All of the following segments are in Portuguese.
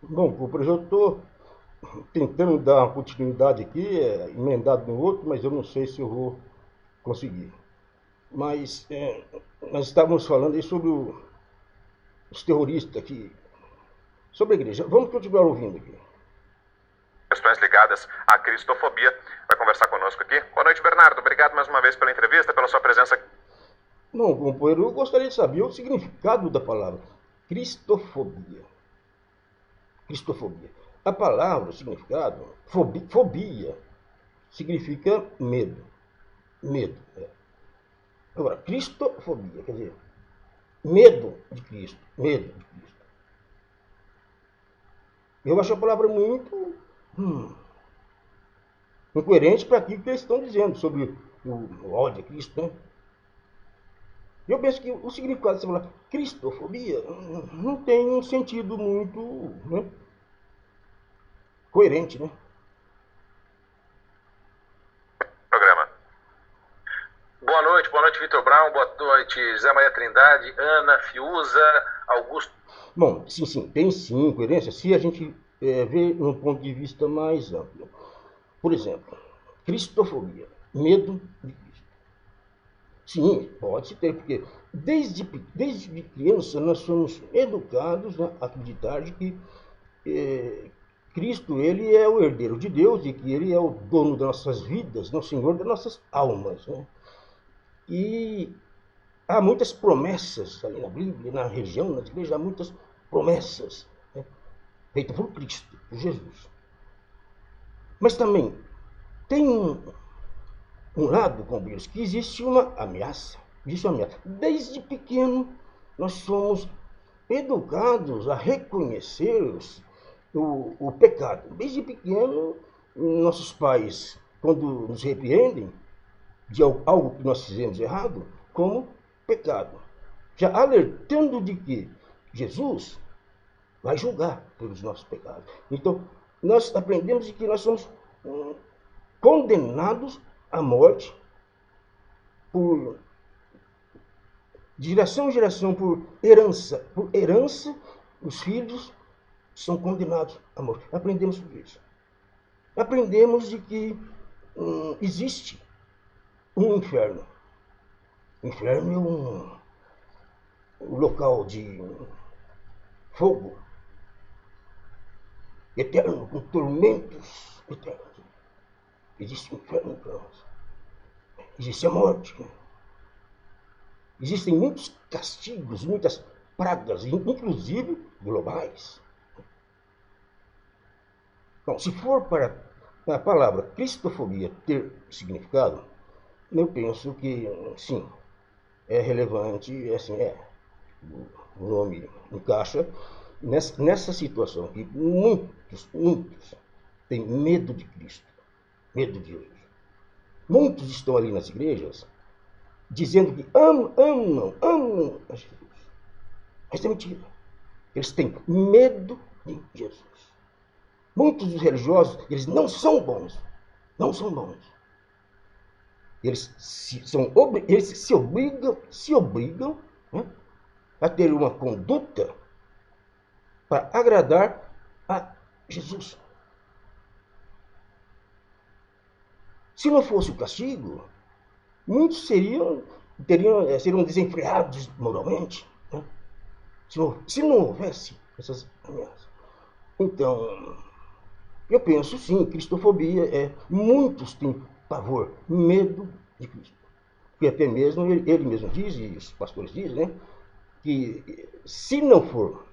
Bom, por eu estou tentando dar uma continuidade aqui, emendado no outro, mas eu não sei se eu vou conseguir. Mas nós estávamos falando aí sobre os terroristas aqui, sobre a igreja. Vamos continuar ouvindo aqui. Questões ligadas à cristofobia. Vai conversar conosco aqui. Boa noite, Bernardo. Obrigado mais uma vez pela entrevista, pela sua presença. Bom, companheiro, eu gostaria de saber o significado da palavra cristofobia. Cristofobia. A palavra, o significado, fobia, significa medo. Medo. Agora, cristofobia, quer dizer, medo de Cristo. Medo de Cristo. Eu acho a palavra muito incoerente para aquilo que eles estão dizendo sobre o ódio a Cristo, né? Eu penso que o significado de você falar cristofobia não tem um sentido muito, né, coerente, né? Programa. Boa noite, Vitor Brown. Boa noite, Zé Maria Trindade, Ana, Fiuza, Augusto. Bom, sim, tem sim coerência se a gente vê num ponto de vista mais amplo. Por exemplo, cristofobia, medo de Cristo. Sim, pode-se ter, porque desde criança nós somos educados a acreditar de que eh, Cristo ele é o herdeiro de Deus e que ele é o dono das nossas vidas, o Senhor das nossas almas. Né? E há muitas promessas ali na Bíblia, na região, nas igrejas, há muitas promessas, né, feitas por Cristo, por Jesus. Mas também tem um lado, companheiros, que existe uma ameaça. Existe uma ameaça. Desde pequeno, nós somos educados a reconhecer o pecado. Desde pequeno, nossos pais, quando nos repreendem de algo que nós fizemos errado, como pecado. Já alertando de que Jesus vai julgar pelos nossos pecados. Então, nós aprendemos de que nós somos condenados à morte por de geração em geração, por herança. Por herança, os filhos são condenados à morte. Aprendemos sobre isso. Aprendemos de que existe um inferno. O inferno é um local de fogo eterno, com tormentos eternos. Existe um inferno para nós. Existe a morte. Existem muitos castigos, muitas pragas, inclusive globais. Bom, se for para a palavra cristofobia ter significado, eu penso que sim, é relevante, assim, o nome encaixa nessa situação que muitos têm medo de Cristo, medo de Jesus. Muitos estão ali nas igrejas dizendo que amam a Jesus. Mas é mentira. Eles têm medo de Jesus. Muitos dos religiosos, eles não são bons. Não são bons. Eles se obrigam, né, a ter uma conduta para agradar a Jesus. Se não fosse o castigo, muitos seriam desenfreados moralmente. Né? Se não houvesse essas ameaças. Então, eu penso sim, cristofobia muitos têm pavor, medo de Cristo. Porque até mesmo ele mesmo diz, e os pastores dizem, né, que se não for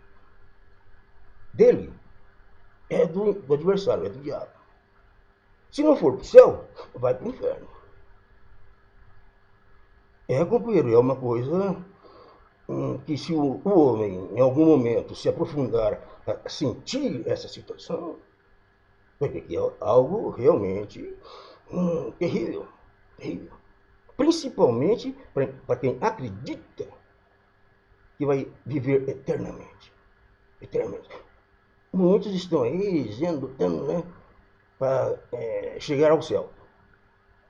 dele, é do adversário, é do diabo. Se não for para o céu, vai para o inferno. Companheiro, é uma coisa que se o homem, em algum momento, se aprofundar a sentir essa situação, vai ver que é algo realmente terrível, terrível. Principalmente para quem acredita que vai viver eternamente. Eternamente. Muitos estão aí lutando, né, para chegar ao céu.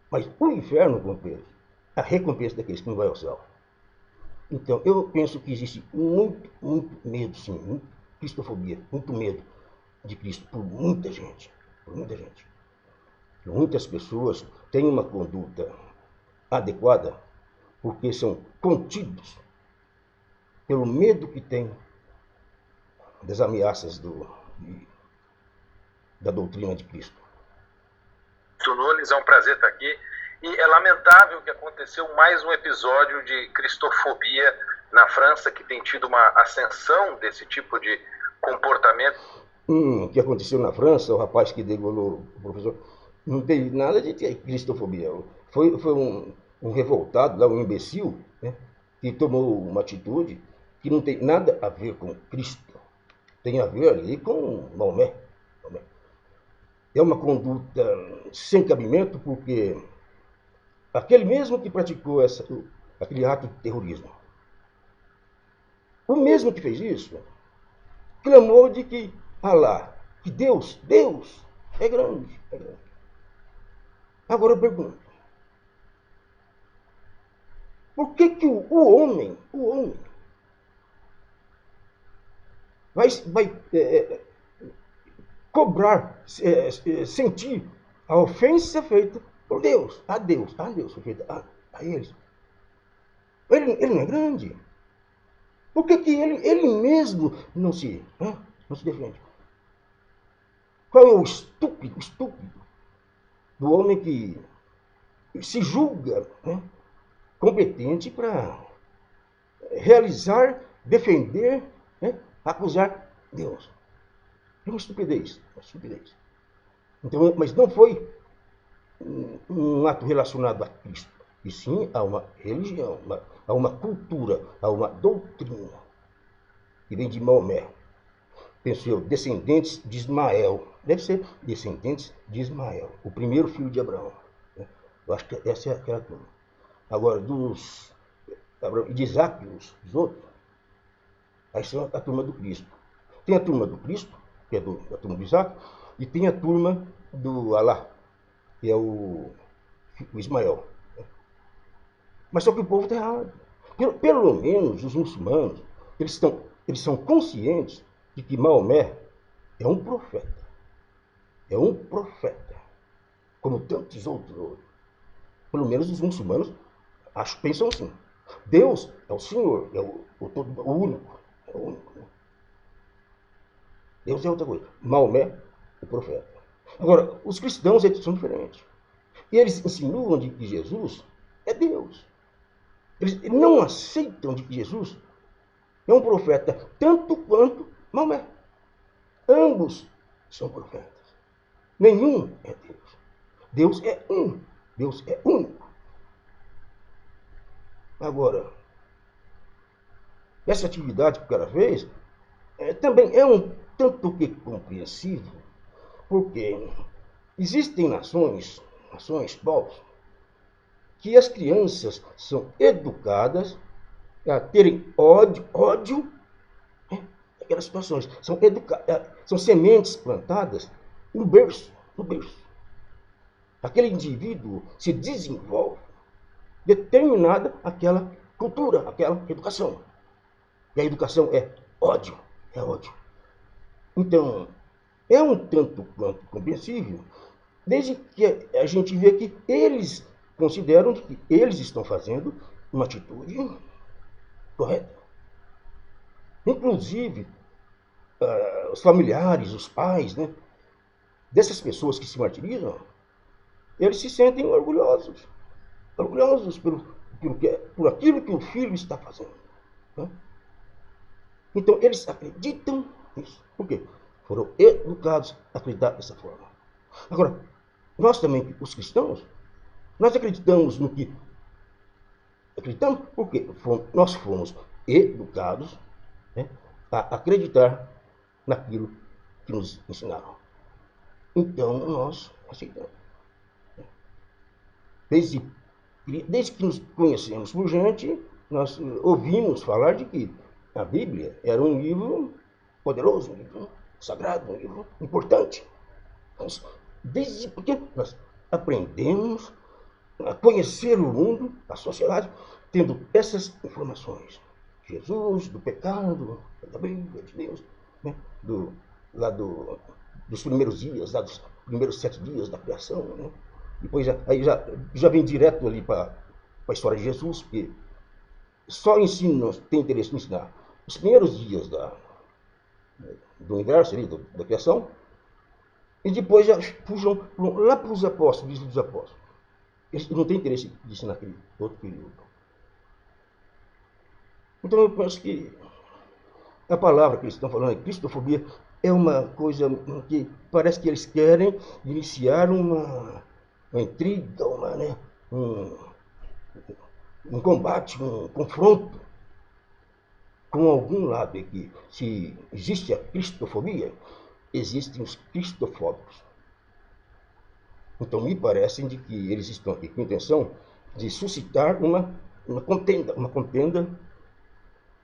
Mas o inferno, companheiro, a recompensa daqueles que não vai ao céu. Então, eu penso que existe muito medo, sim, cristofobia, muito medo. de Cristo por muita gente, por muita gente. Muitas pessoas têm uma conduta adequada porque são contidos pelo medo que têm das ameaças da doutrina de Cristo. Nunes, é um prazer estar aqui. E é lamentável que aconteceu mais um episódio de cristofobia na França, que tem tido uma ascensão desse tipo de comportamento. O que aconteceu na França, o rapaz que degolou o professor, não teve nada de cristofobia. Foi um revoltado, lá, um imbecil, né, que tomou uma atitude que não tem nada a ver com Cristo. Tem a ver ali com Maomé. É uma conduta sem cabimento, porque aquele mesmo que praticou aquele ato de terrorismo, o mesmo que fez isso, clamou de que Alá, que Deus é grande, é grande. Agora eu pergunto, por que o homem vai cobrar, sentir a ofensa feita por Deus, a Deus foi feita a eles? Ele não é grande. Por que ele mesmo não se defende? Qual é o estúpido do homem que se julga, né, competente para realizar, defender, né, acusar Deus? É uma estupidez, Então, mas não foi um ato relacionado a Cristo, e sim a uma religião, a uma cultura, a uma doutrina que vem de Maomé. Penso eu, descendentes de Ismael. Deve ser descendentes de Ismael, o primeiro filho de Abraão. Eu acho que essa é aquela turma. Agora, de Isaac, os outros, aí são a turma do Cristo. Tem a turma do Cristo, que é da turma de Isaac, e tem a turma do Alá, que é o Ismael. Mas só que o povo está errado. Pelo menos os muçulmanos, eles são conscientes de que Maomé é um profeta. É um profeta. Como tantos outros. Pelo menos os muçulmanos pensam assim. Deus é o Senhor, é o único. É o único. Deus é outra coisa. Maomé, o profeta. Agora, os cristãos eles são diferentes. E eles insinuam de que Jesus é Deus. Eles não aceitam de que Jesus é um profeta tanto quanto Maomé. Ambos são profetas. Nenhum é Deus. Deus é um. Deus é único. Agora, essa atividade que o cara fez também é um tanto que compreensível, porque existem nações, povos, que as crianças são educadas a terem ódio, aquelas situações. São sementes plantadas no berço. Aquele indivíduo se desenvolve determinada aquela cultura, aquela educação. E a educação é ódio. Então, é um tanto quanto compreensível, desde que a gente vê que eles consideram que eles estão fazendo uma atitude correta. Inclusive, os familiares, os pais, né, dessas pessoas que se martirizam, eles se sentem orgulhosos por aquilo que o filho está fazendo. Né? Então, eles acreditam nisso. Por quê? Foram educados a acreditar dessa forma. Agora, nós também, os cristãos, nós acreditamos no que acreditamos porque nós fomos educados, né, a acreditar naquilo que nos ensinaram. Então, nós aceitamos. Desde que nos conhecemos por gente, nós ouvimos falar de que a Bíblia era um livro poderoso, um livro sagrado, um livro importante. Desde porque nós aprendemos a conhecer o mundo, a sociedade, tendo essas informações. Jesus, do pecado, da Bíblia, de Deus, né? lá dos primeiros dias, lá dos primeiros 7 dias da criação, né? Depois aí já vem direto ali para a história de Jesus, porque só ensino, tem interesse em ensinar os primeiros dias do universo, ali, da criação, e depois já puxam lá para os apóstolos, dos apóstolos. Eles não têm interesse de ensinar aquele outro período. Então eu penso que a palavra que eles estão falando, cristofobia, é uma coisa que parece que eles querem iniciar uma intriga, um combate, um confronto com algum lado aqui. Se existe a cristofobia, existem os cristofóbicos. Então me parece de que eles estão aqui com a intenção de suscitar uma contenda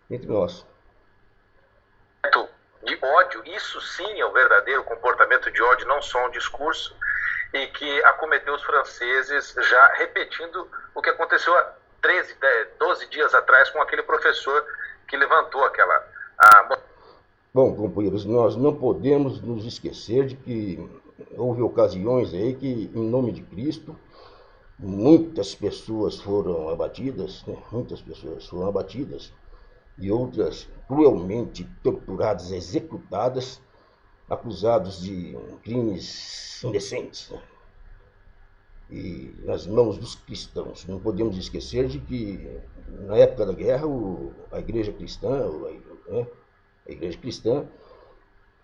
entre nós. De ódio, isso sim é o verdadeiro comportamento de ódio, não só um discurso, e que acometeu os franceses já repetindo o que aconteceu há 12 dias atrás com aquele professor que levantou aquela... Bom, companheiros, nós não podemos nos esquecer de que houve ocasiões aí que, em nome de Cristo, muitas pessoas foram abatidas, né? Muitas pessoas foram abatidas, e outras cruelmente torturadas, executadas, acusados de crimes indecentes, né? E nas mãos dos cristãos. Não podemos esquecer de que, na época da guerra, a igreja cristã, a igreja cristã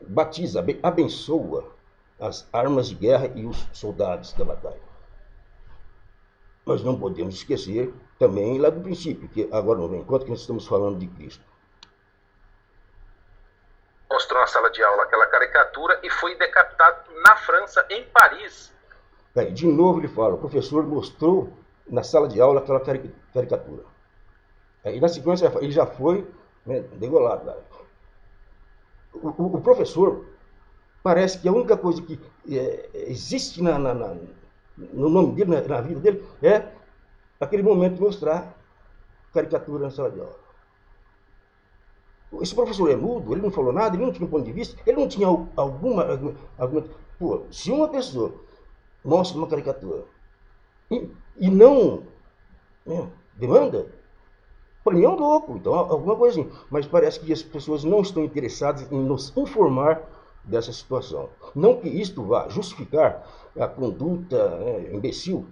batiza, abençoa as armas de guerra e os soldados da batalha. Nós não podemos esquecer também lá do princípio, que agora não vem em conta que nós estamos falando de Cristo. Mostrou na sala de aula aquela caricatura e foi decapitado na França, em Paris. De novo ele fala, o professor mostrou na sala de aula aquela caricatura. Aí na sequência ele já foi, né, degolado. O professor parece que a única coisa que existe no nome dele, na vida dele, é aquele momento de mostrar caricatura na sala de aula. Esse professor é mudo, ele não falou nada, ele não tinha um ponto de vista, ele não tinha alguma... Pô, se uma pessoa mostra uma caricatura e não demanda, para mim é um louco, então alguma coisa assim. Mas parece que as pessoas não estão interessadas em nos informar dessa situação. Não que isto vá justificar a conduta imbecil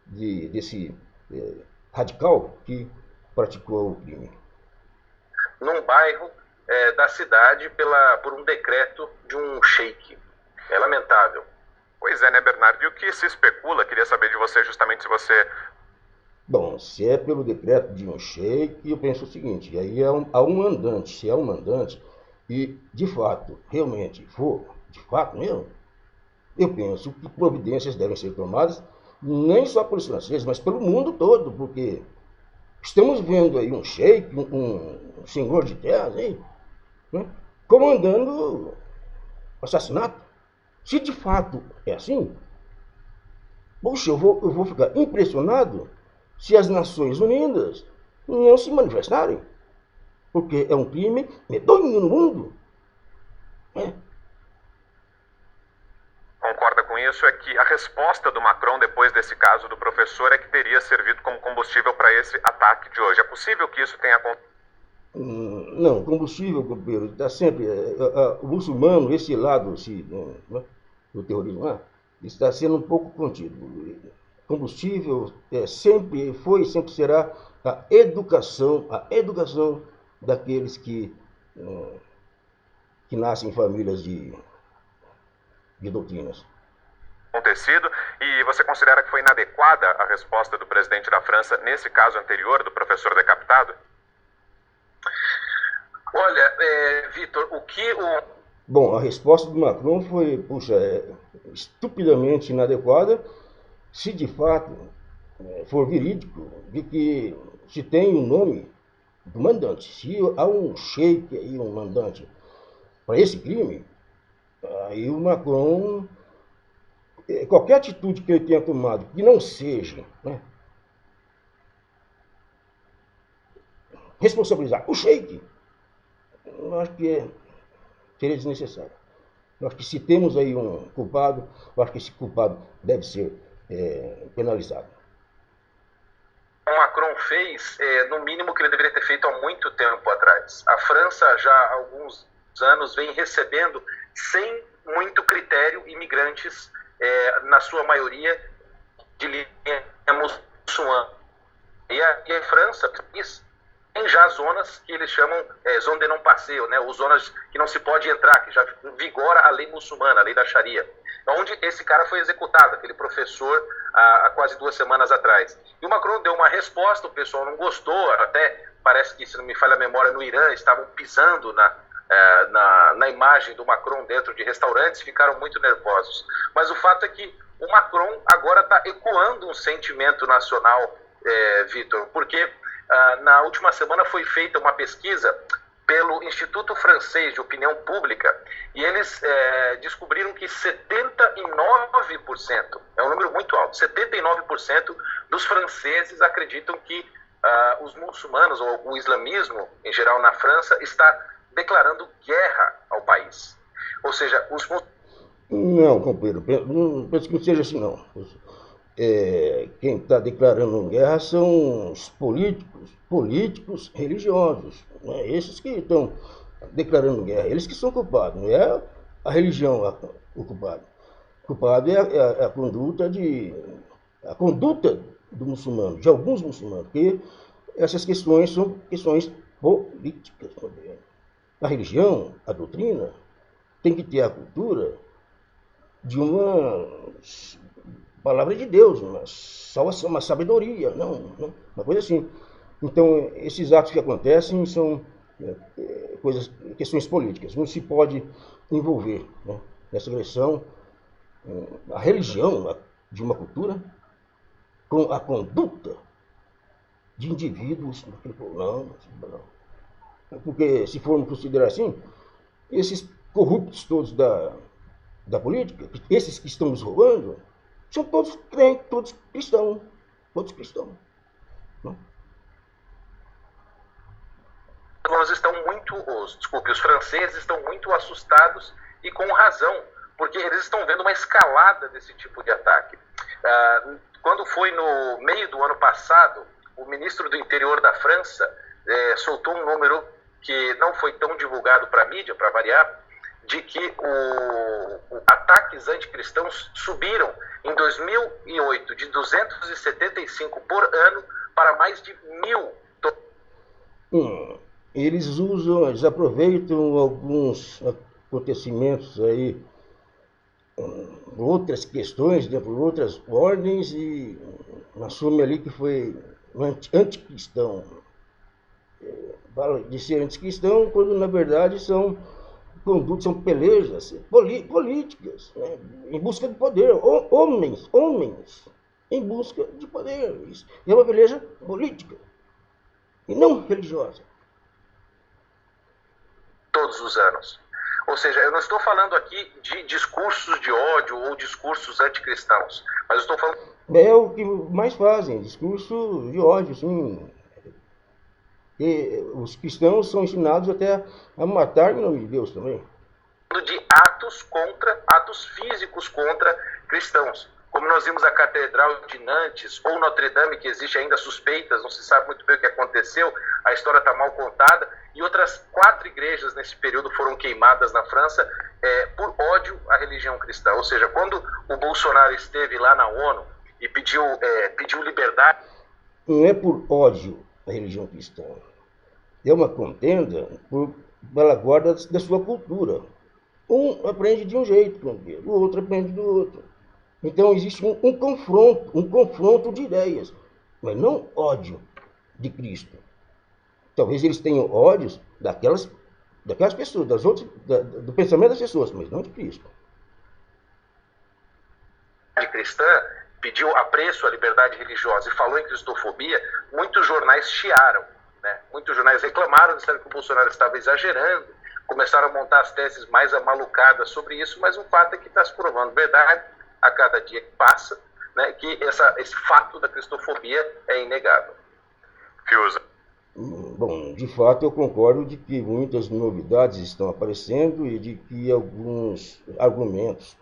desse radical que praticou o crime. Num bairro da cidade por um decreto de um sheik. É lamentável. Pois é, né, Bernardo? E o que se especula, queria saber de você justamente se você... Bom, se é pelo decreto de um sheik, eu penso o seguinte, aí há um mandante, se é um mandante, e de fato, realmente for, de fato mesmo, eu penso que providências devem ser tomadas, nem só pelos franceses, mas pelo mundo todo, porque estamos vendo aí um sheik, um senhor de terras aí, né, comandando assassinato. Se de fato é assim, puxa, eu vou ficar impressionado se as Nações Unidas não se manifestarem, porque é um crime medonho no mundo. Concorda com isso? É que a resposta do Macron depois desse caso do professor é que teria servido como combustível para esse ataque de hoje. É possível que isso tenha acontecido? Não, combustível, companheiro, está sempre... o muçulmano, esse lado do terrorismo, está sendo um pouco contido. Combustível sempre foi e sempre será a educação daqueles que nascem em famílias de doutrinas. Acontecido, e você considera que foi inadequada a resposta do presidente da França nesse caso anterior do professor decapitado? Olha, Vitor, Bom, a resposta do Macron foi, estupidamente inadequada, se de fato for verídico de que se tem o nome do mandante. Se há um sheik aí, um mandante para esse crime, aí o Macron, qualquer atitude que ele tenha tomado que não seja responsabilizar o sheik, eu acho que seria desnecessário. Eu acho que se temos aí um culpado, eu acho que esse culpado deve ser penalizado. O Macron fez, no mínimo, o que ele deveria ter feito há muito tempo atrás. A França, já há alguns anos, vem recebendo, sem muito critério, imigrantes, na sua maioria, de linha muçulmana. E a França tem já zonas que eles chamam zona de não passeio, né? Ou zonas que não se pode entrar, que já vigora a lei muçulmana, a lei da Sharia, onde esse cara foi executado, aquele professor, há quase 2 semanas atrás. E o Macron deu uma resposta, o pessoal não gostou, até parece que, se não me falha a memória, no Irã estavam pisando na imagem do Macron dentro de restaurantes, ficaram muito nervosos. Mas o fato é que o Macron agora está ecoando um sentimento nacional, Vitor, porque na última semana foi feita uma pesquisa pelo Instituto Francês de Opinião Pública e eles descobriram que 79%, é um número muito alto, 79% dos franceses acreditam que os muçulmanos, ou o islamismo em geral na França, está declarando guerra ao país. Ou seja, os muçulmanos... Não, companheiro, não penso que não seja assim, não. Quem está declarando guerra são os políticos religiosos, né? Esses que estão declarando guerra, eles que são culpados, não é a religião o culpado. O culpado é a conduta do muçulmano, de alguns muçulmanos, porque essas questões são questões políticas também. A religião, a doutrina, tem que ter a cultura de uma palavra de Deus, uma sabedoria, não, uma coisa assim. Então, esses atos que acontecem são questões políticas. Não se pode envolver, né, nessa agressão a religião de uma cultura com a conduta de indivíduos. Não. Porque, se formos considerar assim, esses corruptos todos da política, esses que estão nos roubando, são todos crentes, todos cristãos. Não? Os franceses estão muito assustados e com razão, porque eles estão vendo uma escalada desse tipo de ataque. Quando foi no meio do ano passado, o ministro do interior da França soltou um número que não foi tão divulgado para a mídia, para variar, de que ataques anticristãos subiram em 2008 de 275 por ano para mais de 1.000. Eles aproveitam alguns acontecimentos aí, outras questões, por outras ordens, e assumem ali que foi anticristão. Fala de ser anticristão quando na verdade são pelejas políticas, né, em busca de poder, homens em busca de poder. Isso é uma peleja política e não religiosa. Todos os anos. Ou seja, eu não estou falando aqui de discursos de ódio ou discursos anticristãos, mas eu estou falando... É o que mais fazem, discurso de ódio, sim. E os cristãos são ensinados até a matar em nome de Deus também. De atos físicos contra cristãos. Como nós vimos a Catedral de Nantes ou Notre Dame, que existe ainda suspeitas, não se sabe muito bem o que aconteceu, a história está mal contada, e outras 4 igrejas nesse período foram queimadas na França por ódio à religião cristã. Ou seja, quando o Bolsonaro esteve lá na ONU e pediu liberdade... Não é por ódio à religião cristã, é uma contenda pela guarda da sua cultura. Um aprende de um jeito, o outro aprende do outro. Então existe um confronto de ideias, mas não ódio de Cristo. Talvez eles tenham ódios daquelas pessoas, do pensamento das pessoas, mas não de Cristo. Cristã pediu apreço à liberdade religiosa e falou em cristofobia, muitos jornais chiaram, né? Muitos jornais reclamaram, disseram que o Bolsonaro estava exagerando, começaram a montar as teses mais amalucadas sobre isso, mas o fato é que está se provando verdade a cada dia que passa, né, que esse fato da cristofobia é inegável. Fiuza. Bom, De fato, eu concordo de que muitas novidades estão aparecendo e de que alguns argumentos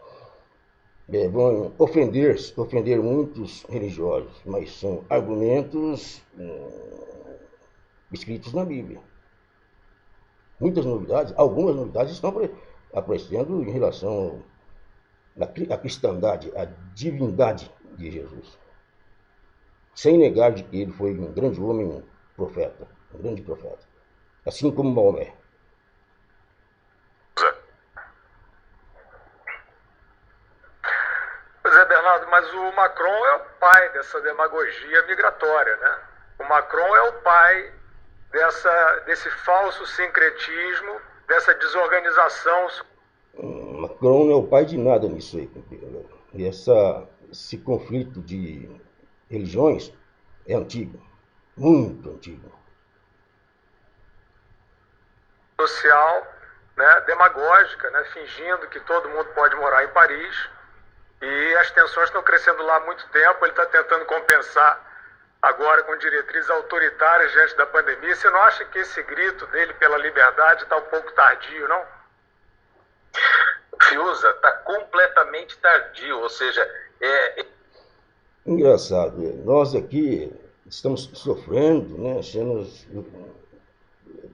vão ofender muitos religiosos, mas são argumentos escritos na Bíblia. Muitas novidades, algumas novidades estão aparecendo em relação à cristandade, à divindade de Jesus. Sem negar de que ele foi um grande homem, um grande profeta, assim como Maomé. Pois é, Bernardo, mas o Macron é o pai dessa demagogia migratória, né? O Macron é o pai desse falso sincretismo, dessa desorganização. Macron não é o pai de nada nisso aí. E esse conflito de religiões é antigo, muito antigo. Social, né, demagógica, né, fingindo que todo mundo pode morar em Paris, e as tensões estão crescendo lá há muito tempo. Ele está tentando compensar agora com diretrizes autoritárias diante da pandemia. Você não acha que esse grito dele pela liberdade está um pouco tardio, não? Fiuza, está completamente tardio, ou seja, Engraçado, nós aqui estamos sofrendo, né, sendo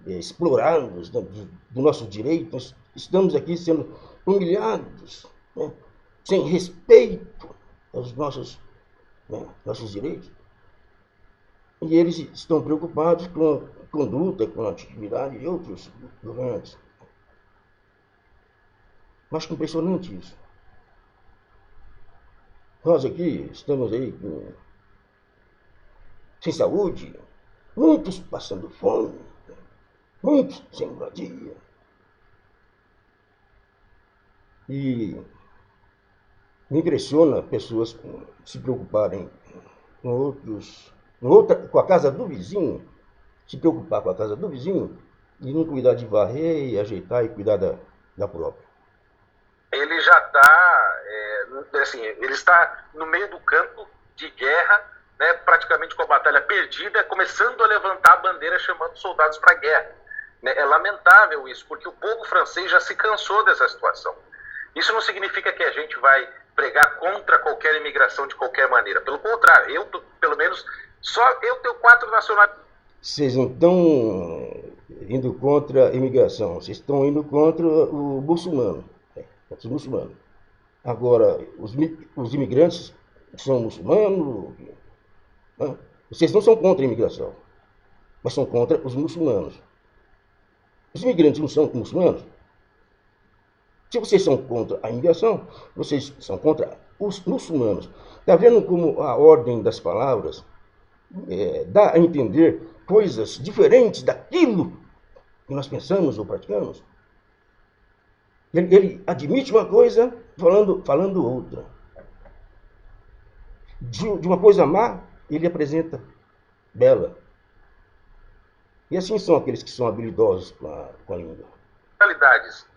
explorados do nosso direito, nós estamos aqui sendo humilhados, né, sem respeito aos nossos direitos. E eles estão preocupados com a conduta, com a atividade de outros governantes. Acho impressionante isso. Nós aqui estamos aí sem saúde, muitos passando fome, muitos sem moradia. E me impressiona pessoas se preocuparem com a casa do vizinho, se preocupar com a casa do vizinho e não cuidar de varrer e ajeitar e cuidar da própria. Ele já está, ele está no meio do campo de guerra, né, praticamente com a batalha perdida, começando a levantar a bandeira chamando soldados para a guerra. Né? É lamentável isso, porque o povo francês já se cansou dessa situação. Isso não significa que a gente vai pregar contra qualquer imigração de qualquer maneira. Pelo contrário, eu, pelo menos, só eu tenho 4 nacionalidades. Vocês não estão indo contra a imigração, vocês estão indo contra o muçulmano. Os muçulmanos. Agora, os imigrantes são muçulmanos. Né? Vocês não são contra a imigração, mas são contra os muçulmanos. Os imigrantes não são muçulmanos? Se vocês são contra a imigração, vocês são contra os muçulmanos. Está vendo como a ordem das palavras dá a entender coisas diferentes daquilo que nós pensamos ou praticamos? Ele admite uma coisa falando outra. De uma coisa má, ele apresenta bela. E assim são aqueles que são habilidosos com a língua.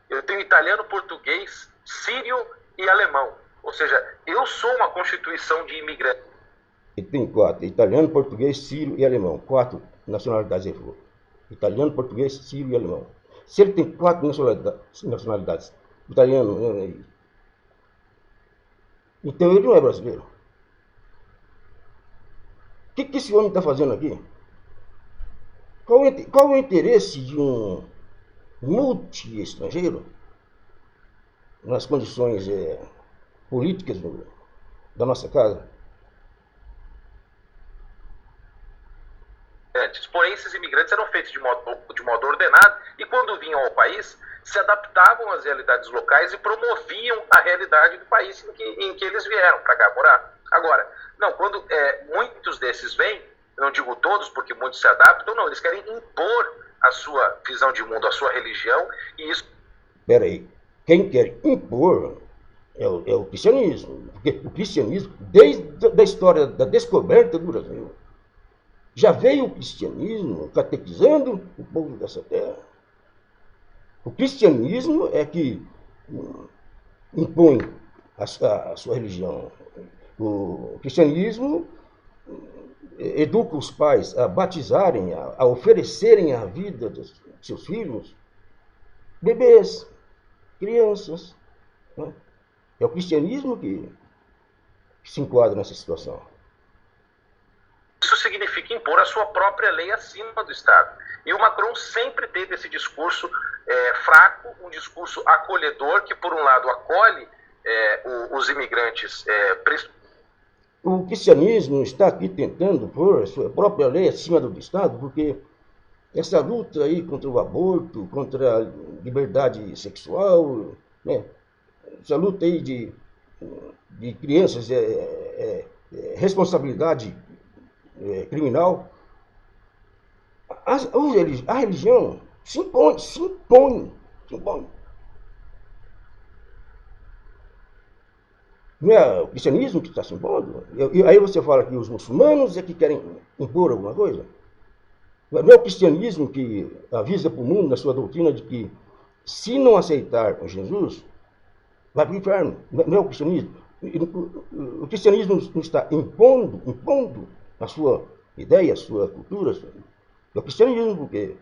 Eu tenho italiano, português, sírio e alemão. Ou seja, eu sou uma constituição de imigrante. Ele tem 4, italiano, português, sírio e alemão. 4 nacionalidades ele falou. Italiano, português, sírio e alemão. Se ele tem 4 nacionalidades, italiano, então ele não é brasileiro. O que esse homem está fazendo aqui? Qual é o interesse de um multi-estrangeiro nas condições políticas da nossa casa? Porém, esses imigrantes eram feitos de modo ordenado e, quando vinham ao país, se adaptavam às realidades locais e promoviam a realidade do país em que eles vieram para cá morar. Agora, não, quando muitos desses vêm, não digo todos, porque muitos se adaptam, não, eles querem impor a sua visão de mundo, a sua religião, e isso... Espera aí, quem quer impor é o cristianismo, porque o cristianismo, desde a história da descoberta do Brasil, já veio o cristianismo catequizando o povo dessa terra. O cristianismo é que impõe a sua religião. O cristianismo educa os pais a batizarem, a oferecerem a vida dos seus filhos, bebês, crianças. Né? É o cristianismo que se enquadra nessa situação. Isso significa impor a sua própria lei acima do Estado. E o Macron sempre teve esse discurso fraco, um discurso acolhedor, que por um lado acolhe os imigrantes. O cristianismo está aqui tentando pôr a sua própria lei acima do Estado, porque essa luta aí contra o aborto, contra a liberdade sexual, né? Essa luta aí de crianças, responsabilidade criminal, a religião se impõe. Não é o cristianismo que está se impondo? E aí você fala que os muçulmanos é que querem impor alguma coisa? Não é o cristianismo que avisa para o mundo, na sua doutrina, de que se não aceitar Jesus, vai para o inferno? Não é o cristianismo? O cristianismo não está impondo a sua ideia, a sua cultura. É o cristianismo, porque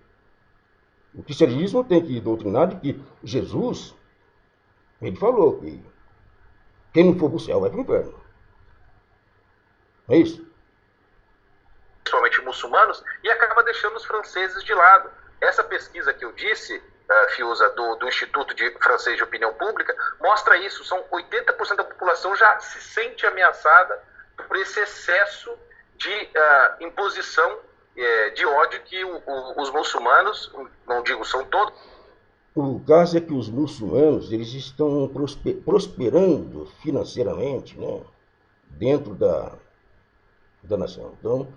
o cristianismo tem que doutrinar de que Jesus, ele falou que quem não for para o céu vai para o inferno. É isso? Principalmente muçulmanos, e acaba deixando os franceses de lado. Essa pesquisa que eu disse, Fiuza, do Instituto Francês de Opinião Pública, mostra isso. São 80% da população já se sente ameaçada por esse excesso de imposição de ódio que os muçulmanos, não digo são todos. O caso é que os muçulmanos, eles estão prosperando financeiramente, né, dentro da nação. Então,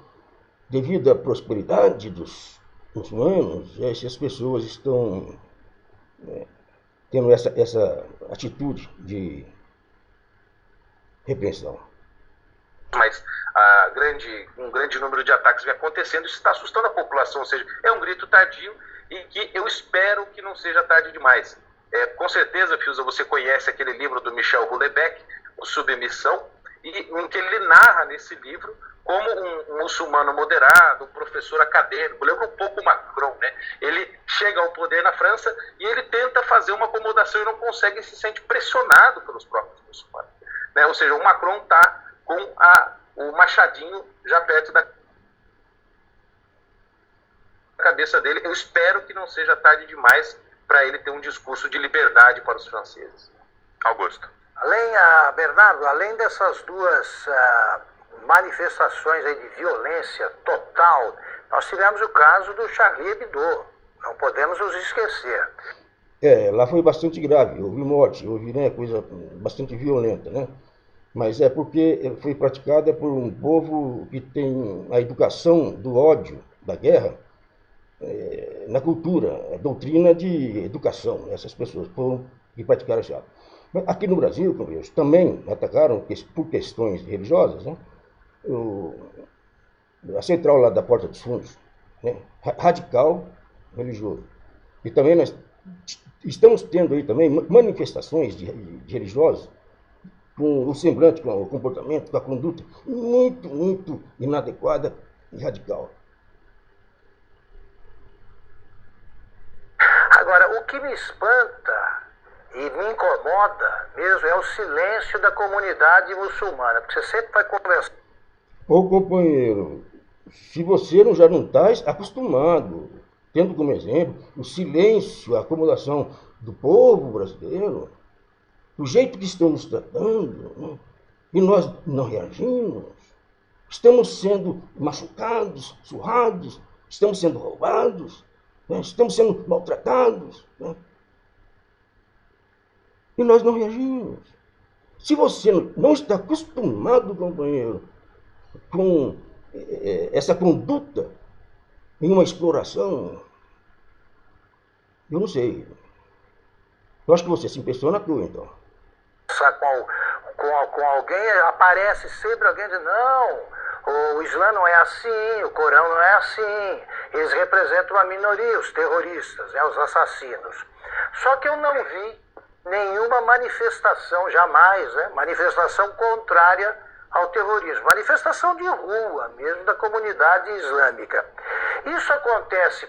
devido à prosperidade dos muçulmanos, essas pessoas estão tendo essa atitude de repressão. Mas um grande número de ataques vem acontecendo, isso está assustando a população, ou seja, é um grito tardio e que eu espero que não seja tarde demais. Com certeza, Fiuza, você conhece aquele livro do Michel Houellebecq, O Submissão, em que ele narra nesse livro como um muçulmano moderado, um professor acadêmico, lembra um pouco o Macron, né? Ele chega ao poder na França e ele tenta fazer uma acomodação e não consegue, e se sente pressionado pelos próprios muçulmanos. Né? Ou seja, o Macron está com o machadinho já perto da cabeça dele. Eu espero que não seja tarde demais para ele ter um discurso de liberdade para os franceses. Augusto. Bernardo, além dessas duas manifestações aí de violência total, nós tivemos o caso do Charlie Hebdo. Não podemos nos esquecer. Lá foi bastante grave. Houve morte, houve, né, coisa bastante violenta, né? Mas é porque foi praticada por um povo que tem a educação do ódio, da guerra, na cultura, a doutrina de educação. Essas pessoas foram que praticaram esse ato. Mas aqui no Brasil, companheiros, também atacaram por questões religiosas, né? A central lá da Porta dos Fundos, né? Radical religioso. E também nós estamos tendo aí também manifestações de religiosos com o semblante, com o comportamento, com a conduta muito inadequada e radical. Agora, o que me espanta e me incomoda mesmo é o silêncio da comunidade muçulmana, porque você sempre vai conversar. Ô companheiro, se você já não está acostumado, tendo como exemplo o silêncio, a acomodação do povo brasileiro, do jeito que estão nos tratando, né? E nós não reagimos, estamos sendo machucados, surrados, estamos sendo roubados, né? Estamos sendo maltratados, né? E nós não reagimos. Se você não está acostumado, companheiro, com essa conduta em uma exploração, eu não sei. Eu acho que você se impressiona à toa, então. Com alguém, aparece sempre alguém dizendo, não, o Islã não é assim, o Corão não é assim, eles representam uma minoria, os terroristas, né, os assassinos. Só que eu não vi nenhuma manifestação, jamais, né, manifestação contrária ao terrorismo. Manifestação de rua, mesmo da comunidade islâmica. Isso acontece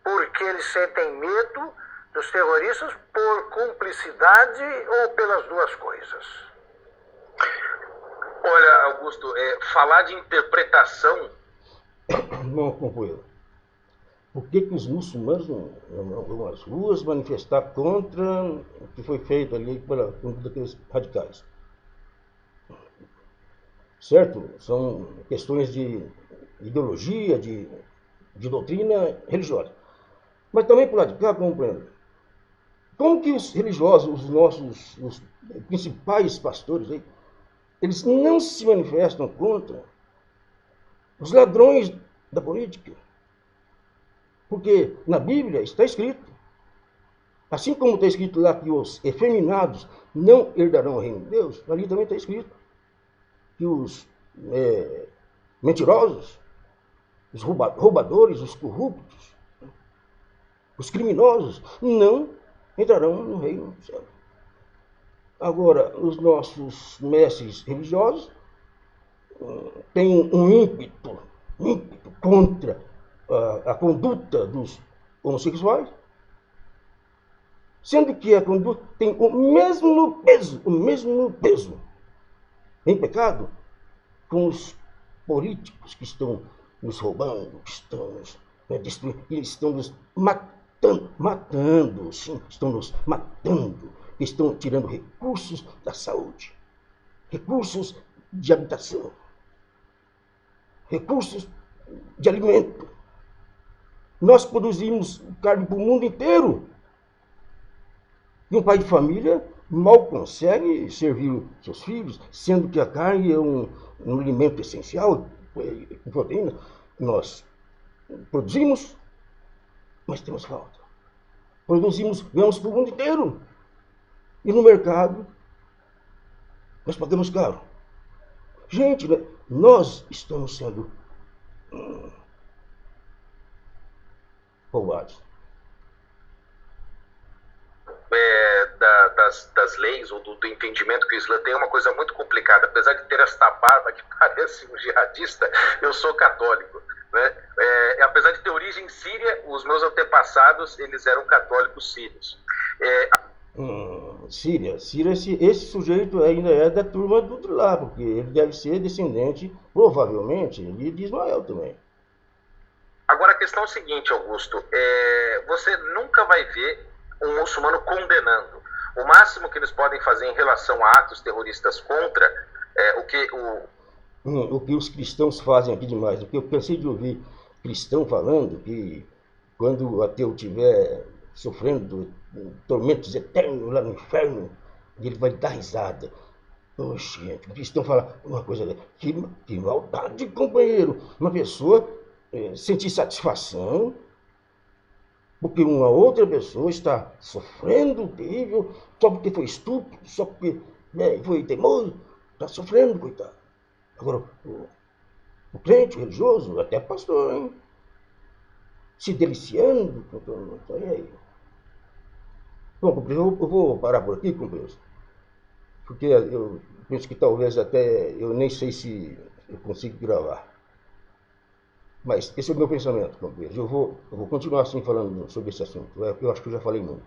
porque eles sentem medo dos terroristas por cumplicidade ou pelas duas coisas? Olha, Augusto, falar de interpretação... Não, companheiro. Por que os muçulmanos não vão às ruas manifestar contra o que foi feito ali contra aqueles radicais? Certo? São questões de ideologia, de doutrina religiosa. Mas também por lado de cá, compreendo. Como que os religiosos, os principais pastores aí, eles não se manifestam contra os ladrões da política? Porque na Bíblia está escrito, assim como está escrito lá que os efeminados não herdarão o reino de Deus, ali também está escrito que os mentirosos, os roubadores, os corruptos, os criminosos não entrarão no reino do céu. Agora, os nossos mestres religiosos têm um ímpeto contra a conduta dos homossexuais, sendo que a conduta tem o mesmo peso em pecado com os políticos que estão nos roubando, que estão nos destruindo, que estão nos matando, sim, estão nos matando, que estão tirando recursos da saúde, recursos de habitação, recursos de alimento. Nós produzimos carne para o mundo inteiro. E um pai de família mal consegue servir seus filhos, sendo que a carne é um alimento essencial, com proteína. Nós produzimos, mas temos falta. Produzimos, ganhamos para o mundo inteiro. E no mercado, nós pagamos caro. Gente, nós estamos sendo roubados. Das leis ou do entendimento que o Islã tem é uma coisa muito complicada. Apesar de ter esta barba que parece um jihadista, eu sou católico, né? Apesar de ter origem síria, os meus antepassados eles eram católicos sírios. Síria, esse sujeito ainda é da turma do lá, porque ele deve ser descendente, provavelmente, de Ismael também. Agora a questão é o seguinte, Augusto, você nunca vai ver um muçulmano condenando. O máximo que eles podem fazer em relação a atos terroristas contra o que os cristãos fazem aqui demais. Porque eu cansei de ouvir cristão falando que quando o ateu estiver sofrendo tormentos eternos lá no inferno, ele vai dar risada. Oxe, gente, o cristão fala uma coisa, que maldade, companheiro. Uma pessoa sentir satisfação porque uma outra pessoa está sofrendo terrível, só porque foi estúpido, só porque foi teimoso, está sofrendo, coitado. Agora, o crente, o religioso, até pastor, hein? Se deliciando, aí. Bom, eu vou parar por aqui, companheiros, porque eu penso que talvez até, eu nem sei se eu consigo gravar. Mas esse é o meu pensamento, companheiros. Eu vou continuar assim falando sobre esse assunto. Eu acho que eu já falei muito.